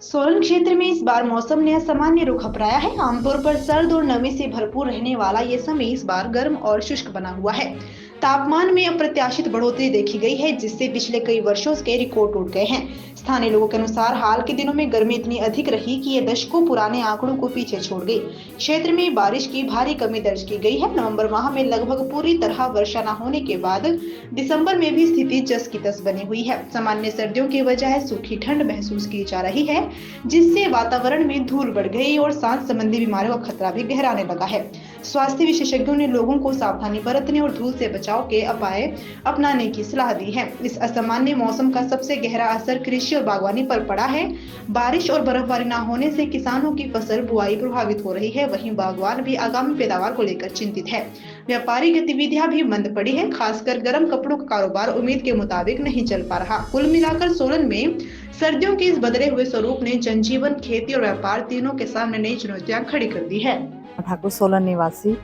सोलन क्षेत्र में इस बार मौसम ने असामान्य रुख अपनाया है। आमतौर पर सर्द और नमी से भरपूर रहने वाला ये समय इस बार गर्म और शुष्क बना हुआ है। तापमान में अप्रत्याशित बढ़ोतरी देखी गई है, जिससे पिछले कई वर्षों के रिकॉर्ड टूट गए हैं। स्थानीय लोगों के अनुसार हाल के दिनों में गर्मी इतनी अधिक रही कि ये दशकों पुराने आंकड़ों को पीछे छोड़ गई। क्षेत्र में बारिश की भारी कमी दर्ज की गई है। नवंबर माह में लगभग पूरी तरह वर्षा न होने के बाद दिसंबर में भी स्थिति जस की तस बनी हुई है। सामान्य सर्दियों की वजह सूखी ठंड महसूस की जा रही है, जिससे वातावरण में धूल बढ़ गई और सांस संबंधी बीमारियों का खतरा भी गहराने लगा है। स्वास्थ्य विशेषज्ञों ने लोगों को सावधानी बरतने और धूल से बचाव के उपाय अपनाने की सलाह दी है। इस असामान्य मौसम का सबसे गहरा असर कृषि और बागवानी पर पड़ा है। बारिश और बर्फबारी न होने से किसानों की फसल बुआई प्रभावित हो रही है। वहीं बागवान भी आगामी पैदावार को लेकर चिंतित है। व्यापारिक गतिविधियां भी मंद पड़ी है। खासकर गर्म कपड़ों का कारोबार उम्मीद के मुताबिक नहीं चल पा रहा। कुल मिलाकर सोलन में सर्दियों के इस बदले हुए स्वरूप ने जनजीवन, खेती और व्यापार तीनों के सामने नई चुनौतियां खड़ी कर दी है। ठाकुर सोलन निवासी।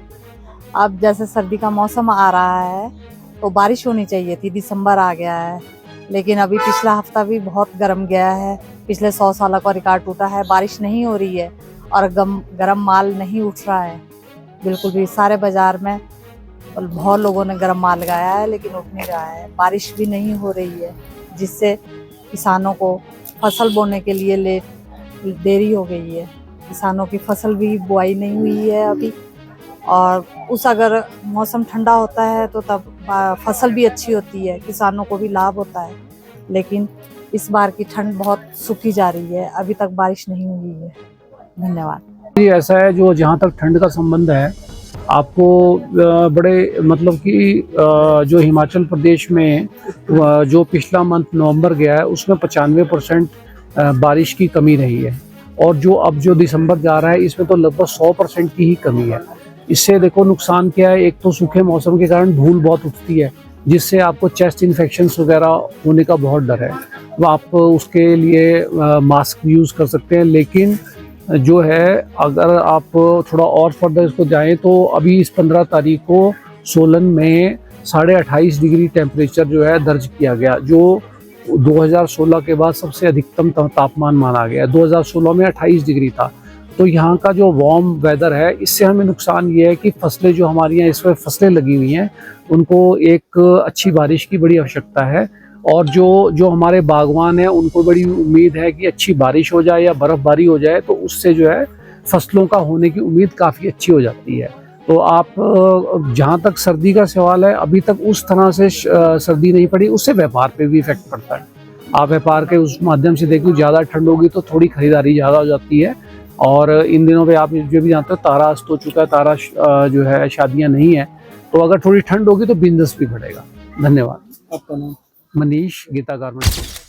अब जैसे सर्दी का मौसम आ रहा है तो बारिश होनी चाहिए थी, दिसंबर आ गया है, लेकिन अभी पिछला हफ्ता भी बहुत गर्म गया है। पिछले 100 सालों का रिकॉर्ड टूटा है। बारिश नहीं हो रही है और गर्म माल नहीं उठ रहा है बिल्कुल भी। सारे बाजार में बहुत लोगों ने गर्म माल लगाया है, लेकिन उठ नहीं रहा है। बारिश भी नहीं हो रही है, जिससे किसानों को फसल बोने के लिए देरी हो गई है। किसानों की फसल भी बुआई नहीं हुई है अभी, और अगर मौसम ठंडा होता है तो तब फसल भी अच्छी होती है, किसानों को भी लाभ होता है। लेकिन इस बार की ठंड बहुत सूखी जा रही है, अभी तक बारिश नहीं हुई है। धन्यवाद। ये ऐसा है, जो जहाँ तक ठंड का संबंध है, आपको बड़े मतलब कि जो हिमाचल प्रदेश में जो पिछला मंथ नवंबर गया है उसमें 95% बारिश की कमी रही है, और जो दिसंबर जा रहा है इसमें तो लगभग 100% की ही कमी है। इससे देखो नुकसान क्या है। एक तो सूखे मौसम के कारण धूल बहुत उठती है, जिससे आपको चेस्ट इन्फेक्शंस वगैरह होने का बहुत डर है। तो आप उसके लिए मास्क यूज़ कर सकते हैं। लेकिन जो है, अगर आप थोड़ा और फर्दर इसको जाएं तो अभी इस 15 तारीख को सोलन में 28.5 डिग्री टेम्परेचर जो है दर्ज किया गया, जो 2016 के बाद सबसे अधिकतम तापमान माना गया। 2016 में 28 डिग्री था। तो यहाँ का जो वार्म वेदर है, इससे हमें नुकसान ये है कि फसलें जो हमारी यहाँ इस वक्त फसलें लगी हुई हैं, उनको एक अच्छी बारिश की बड़ी आवश्यकता है। और जो हमारे बागवान हैं, उनको बड़ी उम्मीद है कि अच्छी बारिश हो जाए या बर्फ़बारी हो जाए, तो उससे जो है फसलों का होने की उम्मीद काफ़ी अच्छी हो जाती है। तो आप जहाँ तक सर्दी का सवाल है, अभी तक उस तरह से सर्दी नहीं पड़ी, उससे व्यापार पे भी इफेक्ट पड़ता है। आप व्यापार के उस माध्यम से देखिए, ज़्यादा ठंड होगी तो थोड़ी खरीदारी ज़्यादा हो जाती है। और इन दिनों पे आप जो भी जानते हो, तारा अस्त हो चुका है, तारा जो है शादियाँ नहीं है, तो अगर थोड़ी ठंड होगी तो बिजनेस भी बढ़ेगा। धन्यवाद। आपका नाम? मनीष, गीता गारमेंट्स।